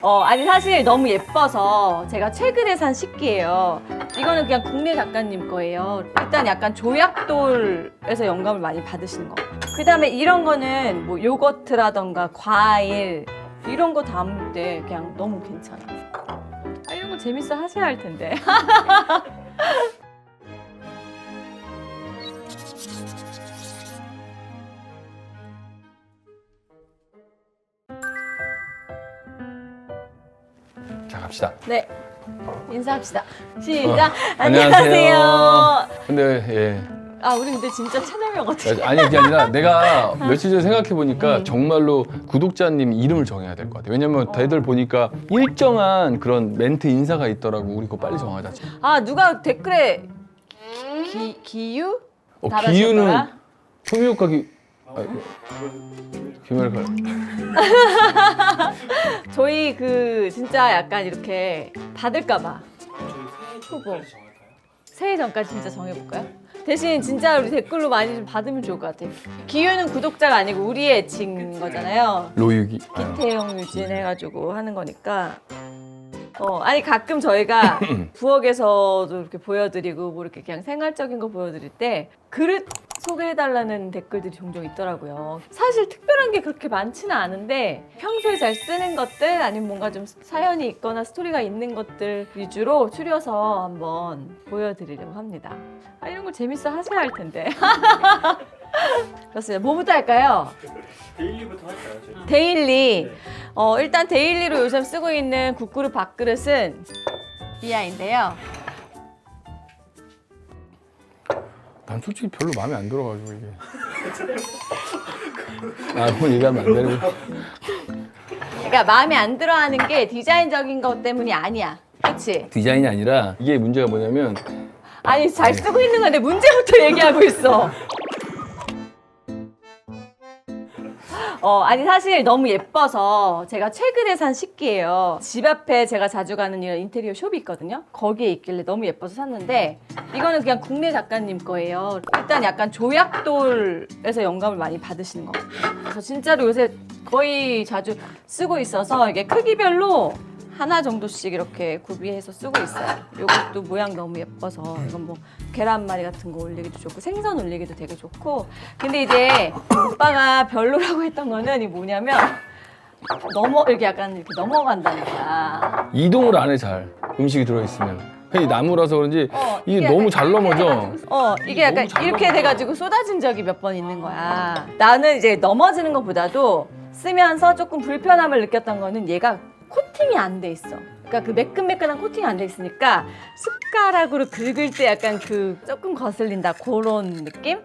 아니 사실 너무 예뻐서 제가 최근에 산 식기예요. 이거는 그냥 국내 작가님 거예요. 일단 약간 조약돌에서 영감을 많이 받으시는 거. 그 다음에 이런 거는 뭐 요거트라던가 과일 이런 거 담을 때 그냥 너무 괜찮아. 이런 거 재밌어 하셔야 할 텐데. 자, 갑시다. 네. 인사합시다. 시작. 안녕하세요. 근데 예. 우리 근데 진짜 채널명 어떻게? 아니 그게 아니라 내가 며칠 전에 생각해 보니까 정말로 구독자님 이름을 정해야 될 것 같아. 왜냐면 다들 보니까 일정한 그런 멘트 인사가 있더라고. 우리 그거 빨리 정하자. 누가 댓글에 기유? 기유는 효미효과 김열칼. 저희 진짜 약간 이렇게 받을까봐 후보 새해 전까지 진짜 정해볼까요? 대신 진짜 우리 댓글로 많이 좀 받으면 좋을 것 같아요. 기유는 구독자가 아니고 우리의 애칭 거잖아요. 로유기. 기태형 유진 해가지고 하는 거니까. 아니 가끔 저희가 부엌에서도 이렇게 보여드리고 뭐 이렇게 그냥 생활적인 거 보여드릴 때 그릇 소개해달라는 댓글들이 종종 있더라고요. 사실 특별한 게 그렇게 많지는 않은데 평소에 잘 쓰는 것들 아니면 뭔가 좀 사연이 있거나 스토리가 있는 것들 위주로 추려서 한번 보여드리려고 합니다. 이런 거 재밌어 하셔야 할 텐데. 그렇습니다. 뭐부터 할까요? 데일리부터 할까요? 저희? 데일리. 네. 일단 데일리로 요즘 쓰고 있는 국그릇 밥그릇은 비아인데요. 난 솔직히 별로 마음에 안 들어가지고 이게. 그건 얘기하면 안 되는 거. 그러니까 마음에 안 들어하는 게 디자인적인 것 때문이 아니야. 그렇지? 디자인이 아니라 이게 문제가 뭐냐면 아니 잘 쓰고 있는 건데 문제부터 얘기하고 있어. 아니 사실 너무 예뻐서 제가 최근에 산 식기예요. 집 앞에 제가 자주 가는 이런 인테리어 숍이 있거든요. 거기에 있길래 너무 예뻐서 샀는데 이거는 그냥 국내 작가님 거예요. 일단 약간 조약돌에서 영감을 많이 받으시는 거. 그래서 진짜로 요새 거의 자주 쓰고 있어서 이게 크기별로 하나 정도씩 이렇게 구비해서 쓰고 있어요. 이것도 모양 너무 예뻐서 이건 뭐 계란말이 같은 거 올리기도 좋고 생선 올리기도 되게 좋고. 근데 이제 오빠가 별로라고 했던 거는 이 뭐냐면 이렇게 약간 이렇게 넘어간다는 거야. 이동을 안 해 잘. 음식이 들어있으면. 이 나무라서 그런지 이게 이게 너무 약간 잘 넘어져. 이게 약간 이렇게 돼가지고 쏟아진 적이 몇 번 있는 거야. 나는 이제 넘어지는 것보다도 쓰면서 조금 불편함을 느꼈던 거는 얘가 코팅이 안 돼 있어. 그러니까 그 매끈매끈한 코팅이 안 돼 있으니까 숟가락으로 긁을 때 약간 조금 거슬린다 그런 느낌?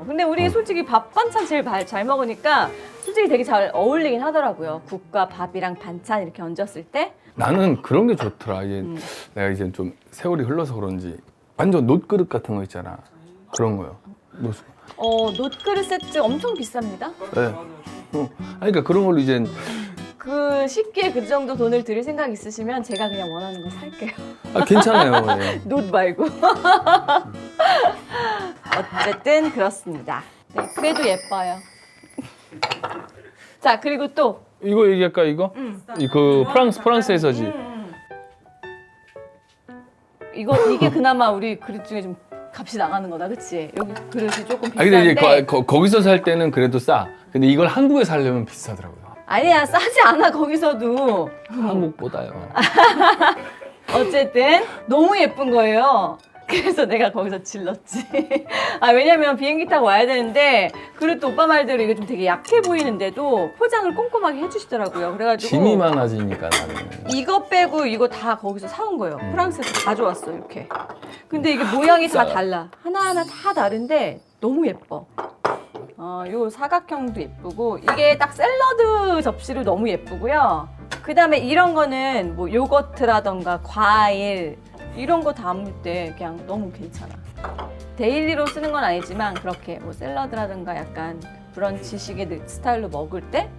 근데 우리 솔직히 밥 반찬 제일 잘 먹으니까 솔직히 되게 잘 어울리긴 하더라고요. 국과 밥이랑 반찬 이렇게 얹었을 때. 나는 그런 게 좋더라. 이게 내가 이제 좀 세월이 흘러서 그런지 완전 놋그릇 같은 거 있잖아. 그런 거요. 놋그릇 세트 엄청 비쌉니다. 네. 그러니까 그런 걸로 이제 그 식기에 그 정도 돈을 들일 생각 있으시면 제가 그냥 원하는 거 살게요. 괜찮아요. 예. 놋 말고. 어쨌든 그렇습니다. 네, 그래도 예뻐요. 자, 그리고 또 이거 얘기할까 이거? 그 프랑스에서지. 이게 그나마 우리 그릇 중에 좀 값이 나가는 거다, 그치? 여기 그릇이 조금 비싼데. 근데 이제 거기서 살 때는 그래도 싸. 근데 이걸 한국에 살려면 비싸더라고요. 아니야, 싸지 않아 거기서도. 한국보다요. 어쨌든 너무 예쁜 거예요. 그래서 내가 거기서 질렀지. 왜냐면 비행기 타고 와야 되는데 그릇도 오빠 말대로 이게 좀 되게 약해 보이는데도 포장을 꼼꼼하게 해주시더라고요. 그래가지고 짐이 많아지니까 나는. 이거 빼고 이거 다 거기서 사온 거예요. 프랑스에서 가져왔어 이렇게. 근데 이게 모양이 다 달라. 하나하나 다 다른데 너무 예뻐. 요 사각형도 예쁘고 이게 딱 샐러드 접시로 너무 예쁘고요. 그 다음에 이런 거는 뭐 요거트라던가 과일 이런 거 담을 때 그냥 너무 괜찮아. 데일리로 쓰는 건 아니지만 그렇게 뭐 샐러드라든가 약간 브런치식의 스타일로 먹을 때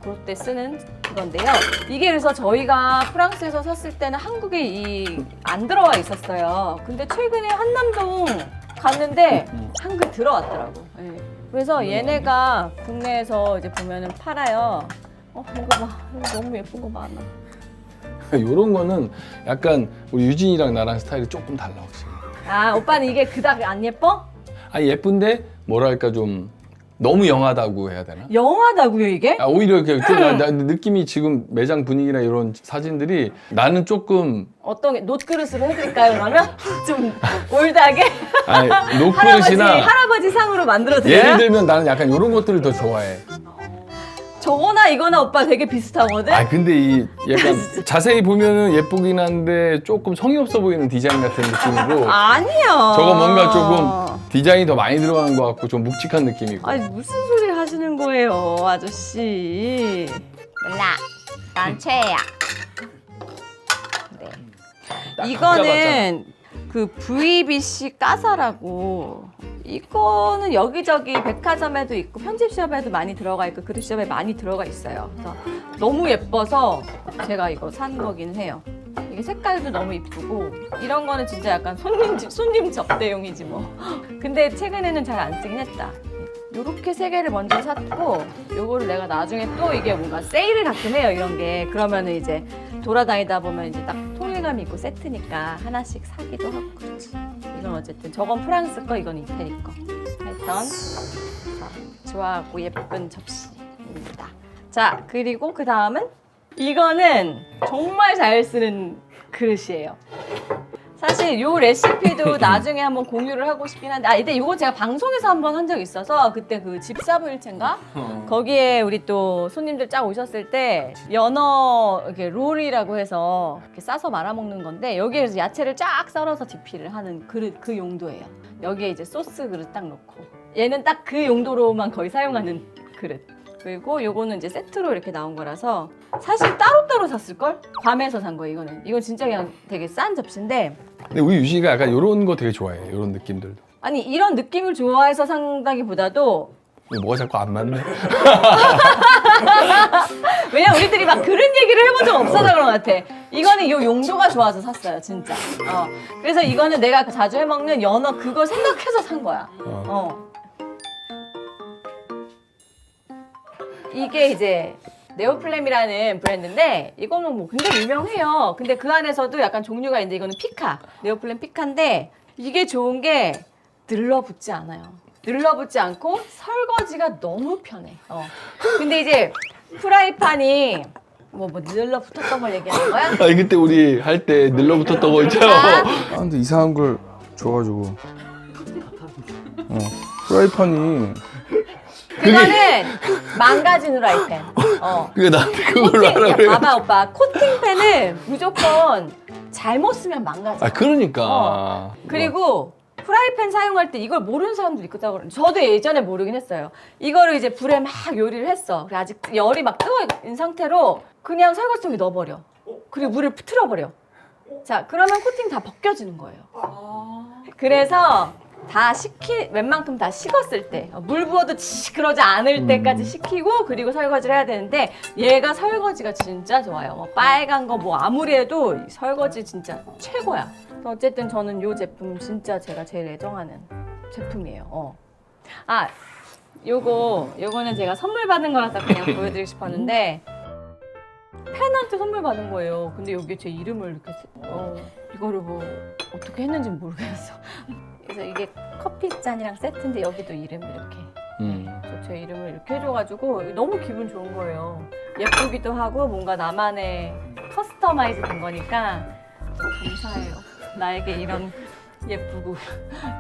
그럴 때 쓰는 그건데요. 이게 그래서 저희가 프랑스에서 샀을 때는 한국에 안 들어와 있었어요. 근데 최근에 한남동 갔는데 한국 들어왔더라고. 네. 그래서 얘네가 국내에서 이제 보면은 팔아요. 이거 봐. 이거 너무 예쁜 거 많아. 이런 거는 약간 우리 유진이랑 나랑 스타일이 조금 달라 혹시. 아 오빠는 이게 그닥 안 예뻐? 아 예쁜데 뭐랄까 좀 너무 영하다고 해야 되나? 영하다고요 이게? 아, 오히려 이렇게 나 느낌이 지금 매장 분위기나 이런 사진들이 나는 조금 어떤 게 놋그릇으로 해드릴까요 그러면? 좀 올드하게? 아니, 노크릇이나 할아버지 상으로 만들어드려요? 예를 들면 나는 약간 이런 것들을 더 좋아해. 저거나 이거나 오빠 되게 비슷하거든? 아 근데 이 약간 자세히 보면은 예쁘긴 한데 조금 성의 없어 보이는 디자인 같은 느낌이고 아니요. 저거 뭔가 조금 디자인이 더 많이 들어가는 것 같고 좀 묵직한 느낌이고. 아니 무슨 소리를 하시는 거예요 아저씨. 몰라. 난 최애야. 네. 이거는 그 VBC 까사라고 이거는 여기저기 백화점에도 있고 편집샵에도 많이 들어가 있고 그릇샵에 많이 들어가 있어요. 그래서 너무 예뻐서 제가 이거 산 거긴 해요. 이게 색깔도 너무 이쁘고 이런 거는 진짜 약간 손님 접대용이지 뭐. 근데 최근에는 잘 안 쓰긴 했다. 요렇게 세 개를 먼저 샀고 요거를 내가 나중에 또 이게 뭔가 세일을 가끔 해요 이런 게. 그러면은 이제 돌아다니다 보면 이제 딱 통일감이 있고 세트니까 하나씩 사기도 하고 그렇지. 이건 어쨌든 저건 프랑스 거 이건 이태리 거 하여튼 좋아하고 예쁜 접시입니다. 자 그리고 그 다음은 이거는 정말 잘 쓰는 그릇이에요. 사실 요 레시피도 나중에 한번 공유를 하고 싶긴 한데 근데 이거 제가 방송에서 한번 한 적이 있어서 그때 그 집사부일체인가? 거기에 우리 또 손님들 쫙 오셨을 때 연어 이렇게 롤이라고 해서 이렇게 싸서 말아먹는 건데 여기에서 야채를 쫙 썰어서 디피를 하는 그릇 그 용도예요. 여기에 이제 소스 그릇 딱 넣고 얘는 딱 그 용도로만 거의 사용하는 그릇. 그리고 요거는 이제 세트로 이렇게 나온 거라서 사실 따로따로 샀을걸? 괌에서 산 거예요 이거는. 이건 진짜 그냥 되게 싼 접시인데 근데 우리 유진이가 약간 이런 거 되게 좋아해. 이런 느낌들도. 아니 이런 느낌을 좋아해서 산다기보다도 뭐가 자꾸 안 맞네. 왜냐면 우리들이 막 그런 얘기를 해본 적 없어서 그런 것 같아. 이거는 이 용도가 좋아서 샀어요 진짜. 그래서 이거는 내가 자주 해먹는 연어 그걸 생각해서 산 거야. 이게 이제 네오플렘이라는 브랜드인데 이거는 뭐 굉장히 유명해요. 근데 그 안에서도 약간 종류가 있는데 이거는 피카, 네오플렘 피카인데 이게 좋은 게 늘러붙지 않아요. 늘러붙지 않고 설거지가 너무 편해. 근데 이제 프라이팬이 뭐 늘러붙었던 걸 얘기하는 거야? 아니 그때 우리 할 때 늘러붙었던 거 있잖아. 아 근데 이상한 걸 줘가지고. 프라이팬이. 그거는 망가진 후라이팬. 그게 나한테 그걸로 하라 그래. 봐봐 오빠 코팅팬은 무조건 잘못 쓰면 망가져. 아 그러니까. 그리고 프라이팬 사용할 때 이걸 모르는 사람도 있다고 그러는데 저도 예전에 모르긴 했어요. 이거를 이제 불에 막 요리를 했어. 그래 아직 열이 막 뜨거운 상태로 그냥 설거지통에 넣어버려. 그리고 물을 틀어버려. 자 그러면 코팅 다 벗겨지는 거예요. 그래서 다 웬만큼 다 식었을 때 물 부어도 그러지 않을 때까지 식히고 그리고 설거지를 해야 되는데 얘가 설거지가 진짜 좋아요. 뭐 빨간 거 뭐 아무리 해도 설거지 진짜 최고야. 어쨌든 저는 이 제품 진짜 제가 제일 애정하는 제품이에요. 요거는 제가 선물 받은 거라서 그냥 보여드리고 싶었는데 팬한테 선물 받은 거예요. 근데 여기에 제 이름을 이렇게 이거를 뭐 어떻게 했는지 모르겠어. 그래서 이게 커피잔이랑 세트인데 여기도 이름이 이렇게 제 이름을 이렇게 해줘가지고 너무 기분 좋은 거예요. 예쁘기도 하고 뭔가 나만의 커스터마이즈 된 거니까 감사해요. 나에게 이런 예쁘고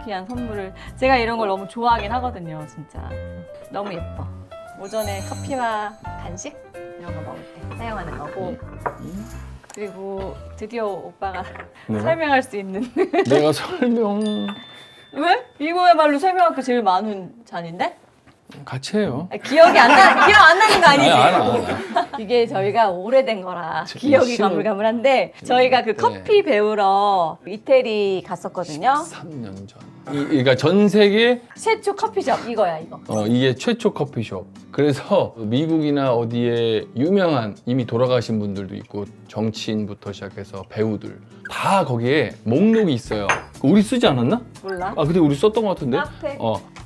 귀한 선물을 제가 이런 걸 너무 좋아하긴 하거든요. 진짜 너무 예뻐. 오전에 커피와 간식 이런 거 먹을 때 사용하는 거고 그리고 드디어 오빠가 네. 설명할 수 있는 내가 설명 왜? 이거야말로 설명할 게 제일 많은 잔인데? 같이 해요. 기억 안 나는 거 아니지? 알아. 이게 저희가 오래된 거라 저- 기억이 싫어. 가물가물한데 저희가 그 네. 커피 배우러 이태리 갔었거든요. 3년 전. 그러니까 전 세계 최초 커피숍 이거야 이거. 이게 최초 커피숍. 그래서 미국이나 어디에 유명한 이미 돌아가신 분들도 있고 정치인부터 시작해서 배우들 다 거기에 목록이 있어요. 우리 쓰지 않았나? 몰라? 아 근데 우리 썼던 것 같은데? 카페.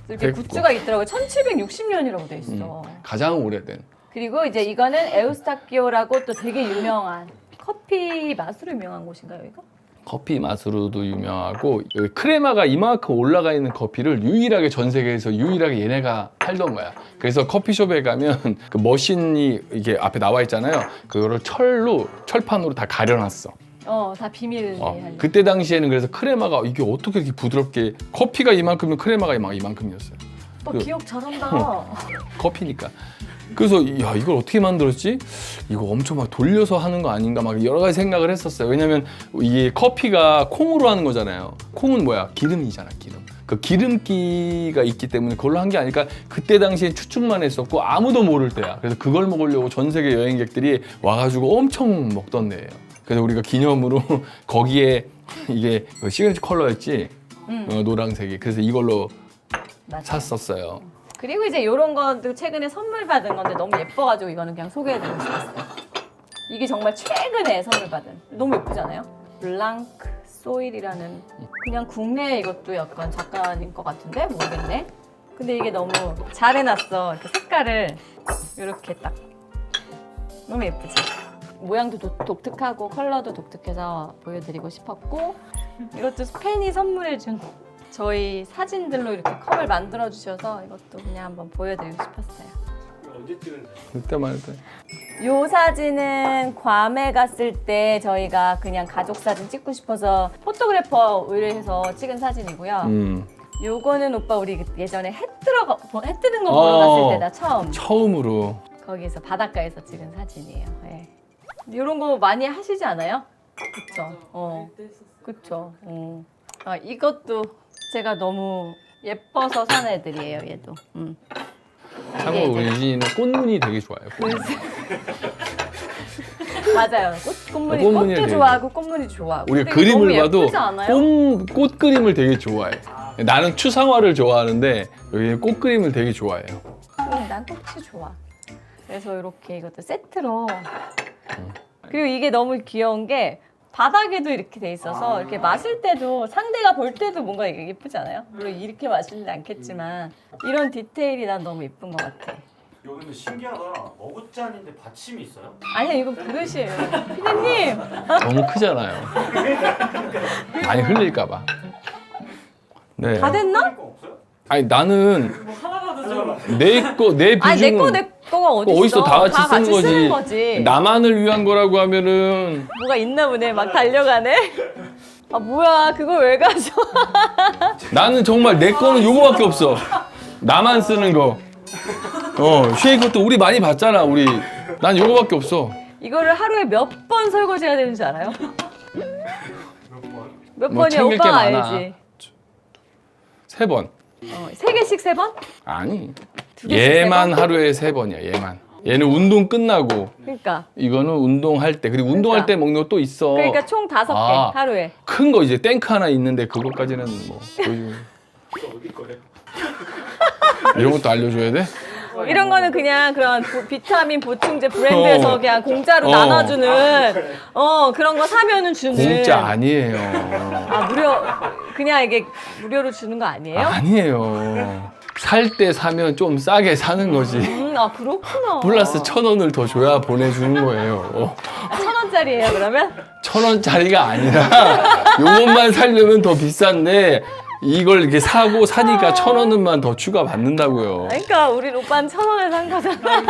이렇게 됐고. 굿즈가 있더라고요. 1760년이라고 돼 있어. 가장 오래된. 그리고 이제 이거는 에우스타키오라고 또 되게 유명한 커피 맛으로 유명한 곳인가요, 이거? 커피 맛으로도 유명하고 여기 크레마가 이만큼 올라가 있는 커피를 유일하게 전 세계에서 유일하게 얘네가 팔던 거야. 그래서 커피숍에 가면 그 머신이 이게 앞에 나와 있잖아요. 그거를 철판으로 다 가려놨어. 다 비밀리에 하려고. 그때 당시에는 그래서 크레마가 이게 어떻게 이렇게 부드럽게 커피가 이만큼이면 크레마가 이만큼이었어요. 또 그- 기억 잘한다. 커피니까. 그래서 야 이걸 어떻게 만들었지? 이거 엄청 막 돌려서 하는 거 아닌가 막 여러 가지 생각을 했었어요. 왜냐면 이게 커피가 콩으로 하는 거잖아요. 콩은 뭐야? 기름이잖아, 기름. 그 기름기가 있기 때문에 그걸로 한 게 아니까 그때 당시에 추측만 했었고 아무도 모를 때야. 그래서 그걸 먹으려고 전 세계 여행객들이 와가지고 엄청 먹던 데예요. 그래서 우리가 기념으로 거기에 이게 시그니처 컬러였지, 노란색이. 그래서 이걸로 맞아. 샀었어요. 그리고 이제 이런 것도 최근에 선물 받은 건데 너무 예뻐가지고 이거는 그냥 소개해드리고 싶었어요. 이게 정말 최근에 선물 받은 너무 예쁘잖아요. 블랑크 소일이라는 그냥 국내 이것도 약간 작가님 것 같은데 모르겠네. 근데 이게 너무 잘 해놨어. 이렇게 색깔을 이렇게 딱 너무 예쁘지. 모양도 독특하고 컬러도 독특해서 보여드리고 싶었고 이것도 팬이 선물해준 저희 사진들로 이렇게 컵을 만들어 주셔서 이것도 그냥 한번 보여드리고 싶었어요. 언제 찍은 사진? 그때만 해도 이 사진은 괌에 갔을 때 저희가 그냥 가족 사진 찍고 싶어서 포토그래퍼 의뢰해서 찍은 사진이고요. 요거는 오빠 우리 예전에 해 뜨는 거 보러 갔을 때다 처음 처음으로 거기서 바닷가에서 찍은 사진이에요. 네. 이런 거 많이 하시지 않아요? 그쵸? 그쵸? 이것도 제가 너무 예뻐서 산 애들이에요. 얘도. 참고로 우리 유진이는 꽃무늬 되게 좋아해요. 맞아요. 꽃무늬 꽃무늬를 꽃도 되게 좋아하고 꽃무늬 좋아하고. 우리가 근데 이거 그림을 너무 봐도 예쁘지 않아요? 꽃 그림을 되게 좋아해. 나는 추상화를 좋아하는데 여기는 꽃 그림을 되게 좋아해요. 난 꽃이 좋아. 그래서 이렇게 이것도 세트로. 그리고 이게 너무 귀여운 게 바닥에도 이렇게 돼 있어서 이렇게 마실 때도 상대가 볼 때도 뭔가 예쁘지 않아요? 물론 이렇게 마시지 않겠지만 이런 디테일이 난 너무 예쁜 것 같아. 이거 근데 신기하다. 머그잔인데 받침이 있어요? 아니야 이건 그릇이에요. 피디님 너무 크잖아요. 많이 흘릴까봐. 네. 다 됐나? 거 없어요? 아니 나는 뭐 하나라도 좀. 내 아니 비중은 내 거가 어디 어딨어? 있어? 다 같이 쓰는 거지. 거지. 나만을 위한 거라고 하면은 뭐가 있나 보네. 막 달려가네. 아 뭐야 그걸 왜 가져? 나는 정말 내 거는 요거밖에 없어. 나만 쓰는 거. 쉐이커도 우리 많이 봤잖아. 난 요거밖에 없어. 이거를 하루에 몇 번 설거지해야 되는 줄 알아요? 몇 번? 몇 뭐 번이야 챙길 게 오빠 많아. 알지? 3번. 3개씩 3번? 아니. 두 개씩 얘만 세 번? 하루에 3번이야. 얘만. 얘는 운동 끝나고 그러니까 이거는 운동할 때. 그리고 운동할 때 먹는 거 또 있어. 그러니까 총 5개 아. 하루에. 큰 거 이제 탱크 하나 있는데 그것까지는 뭐 보여주고. 이거 어디 거예요? 이런 것도 알려줘야 돼? 이런 거는 그냥 그런 비타민 보충제 브랜드에서 어. 그냥 공짜로 어. 나눠주는 그런 거 사면은 주는 공짜 아니에요. 무료 그냥 이게 무료로 주는 거 아니에요? 아니에요. 살 때 사면 좀 싸게 사는 거지. 그렇구나. 플러스 1,000원을 더 줘야 보내주는 거예요. 1,000원짜리예요 그러면? 1,000원짜리가 아니라 요것만 살려면 더 비싼데 이걸 이렇게 사니까 1,000원만 더 추가 받는다고요. 그러니까 우리 오빠는 1,000원에 산 거잖아.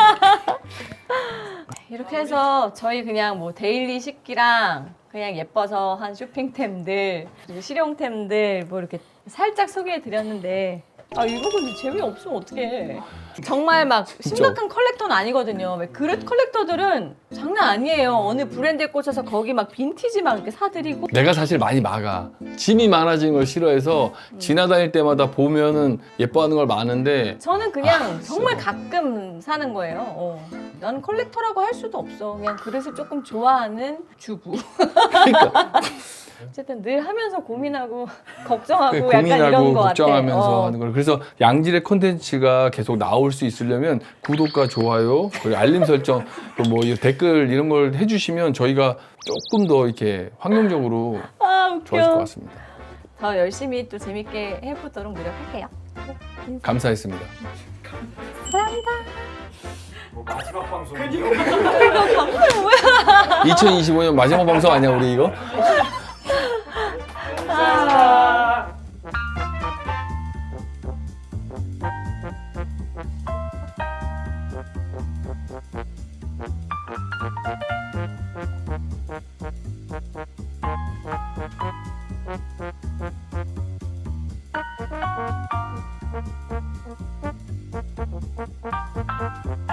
이렇게 해서 저희 그냥 뭐 데일리 식기랑 그냥 예뻐서 한 쇼핑템들 그리고 실용템들 뭐 이렇게 살짝 소개해 드렸는데 이거 근데 재미없으면 어떡해. 정말 막 심각한 컬렉터는 아니거든요. 왜 그릇 컬렉터들은 장난 아니에요. 어느 브랜드에 꽂혀서 거기 막 빈티지 막 이렇게 사드리고 내가 사실 많이 막아. 짐이 많아지는 걸 싫어해서 지나다닐 때마다 보면은 예뻐하는 걸 많은데 저는 그냥 정말 가끔 사는 거예요. 나는 컬렉터라고 할 수도 없어. 그냥 그릇을 조금 좋아하는 주부. 그러니까 어쨌든 늘 하면서 고민하고 걱정하고 그래, 약간 이런 고민하고 거 같아. 걱정하면서 하는 걸. 그래서 양질의 콘텐츠가 계속 나올 수 있으려면 구독과 좋아요 그리고 알림 설정 또 뭐 댓글 이런 걸 해주시면 저희가 조금 더 이렇게 환경적으로 웃겨. 좋아질 것 같습니다. 더 열심히 또 재밌게 해보도록 노력할게요. 감사했습니다. 감사합니다. 뭐 마지막 방송. 2025년 마지막 방송 아니야 우리 이거? 감사합니다.